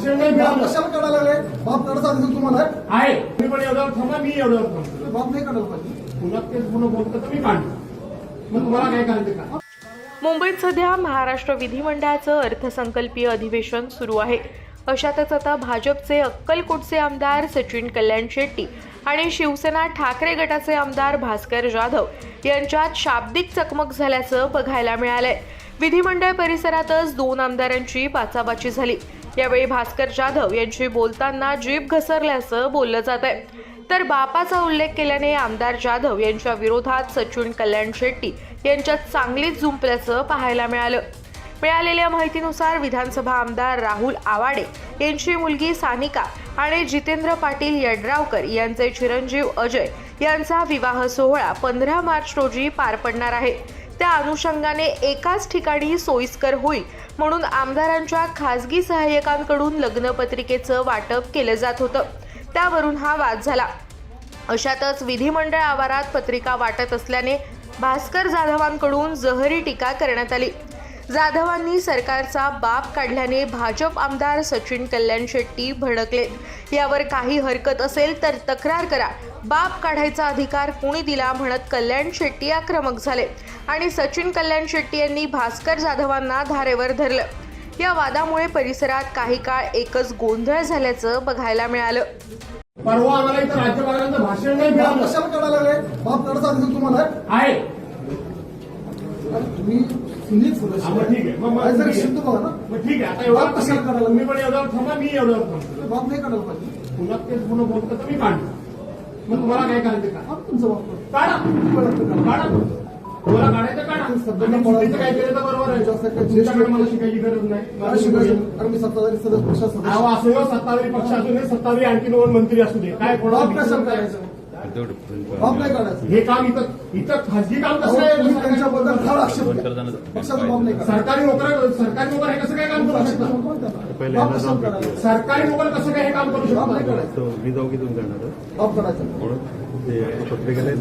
भाषण नाही मिळालं. कशाला करायला लागले? बाप करता असेल तुम्हाला आहे मी पण एवढ्यावर थांबा, मी एवढ्यावर थांबतो. बाप नाही करायला पाहिजे. पुन्हा तेच पुन्हा बोलतो तर मी काढतो. मग तुम्हाला काय करायचं का? मुंबईत सध्या महाराष्ट्र विधिमंडळाचं अर्थसंकल्पीय अधिवेशन सुरू आहे. अशातच आता भाजपचे अक्कलकोटचे आमदार सचिन कल्याण शेट्टी आणि शिवसेना ठाकरे गटाचे आमदार भास्कर जाधव यांच्यात शाब्दिक चकमक झाल्याचं बघायला मिळालंय. विधिमंडळ परिसरातच दोन आमदारांची बाचाबाची झाली. यावेळी भास्कर जाधव यांची बोलताना जीभ घसरल्याचं बोललं जात आहे. तर बापाचा उल्लेख केल्याने आमदार जाधव यांच्या विरोधात सचिन कल्याण शेट्टी यांच्यात चांगलीच जुंपल्याचं पाहायला मिळालं. मिळालेल्या माहितीनुसार विधानसभा आमदार राहुल आवाडे यांची मुलगी सानिका आणि जितेंद्र पाटील यड्रावकर यांचे चिरंजीव अजय यांचा विवाह सोहळा 15 मार्च रोजी पार पडणार आहे. त्या अनुषंगाने एकाच ठिकाणी सोयीस्कर होईल म्हणून आमदारांच्या खासगी सहाय्यकांकडून लग्नपत्रिकेचं वाटप केलं जात होतं. त्यावरून हा वाद झाला. अशातच विधिमंडळ आवारात पत्रिका वाटत असल्याने भास्कर जाधवांकडून जहरी टीका करण्यात आली. जाधवांनी सरकारचा बाप काढल्याने भाजप आमदार सचिन कल्याण शेट्टी भडकले. यावर काही हरकत असेल तर तक्रार करा, बाप काढायचा अधिकार कोणी दिला म्हणत कल्याण शेट्टी आक्रमक झाले आणि सचिन कल्याण शेट्टी यांनी भास्कर जाधवांना धारेवर धरलं. या वादामुळे परिसरात काही काळ एकच गोंधळ झाल्याचं बघायला मिळालं. परवा आम्हाला इथं राज्यपालांचं भाषण नाही बाप मिळालं. कशाला करायला लागले? बाप करता असेल तुम्हाला आहे तुम्ही सुनील हा, मग ठीक आहे. जर शिंदू बघा ना. मग ठीक आहे. आता एवढा बाप कशाला करायला लागले? मी पण एवढ्यावर थांबा, मी एवढ्यावर थांबतो. बाप नाही करायला पाहिजे. पुन्हा तेच पुन्हा बोलतो तर मी काढतो. मग तुम्हाला काय करायचं का? बाप तुमचा बाप काढा काढा. तुम्हाला काढायचं काढा. चुकीचं काय केलं तर बरोबर आहे. तुमच्याकडे मला शिकायची गरज नाही. शिकायचं. आणि मी सत्ताधारी सदस्य पक्षात सदस्य. अहो, असं सत्ताधारी पक्ष असू दे, सत्ताधारी आणखी 2 मंत्री असू दे, काय बाप कोणाला कशाला करायचं? बाप नाही काढायचं. हे काम इथं खासगी काम कसं तुम्ही काय? त्यांच्याबद्दल फार आक्षेप घ्या. पक्षाचा बाप नाही करायचा. सरकारी नोकर हे कसं काय काम करू शकतात? बाप कशाला करायचं? सरकारी नोकर कसं काय हे काम करू बाप नाही शकतात? करायचं. मी जाऊ की तुम्ही जाणार बाप करायचं. म्हणून ते पत्रिका नाही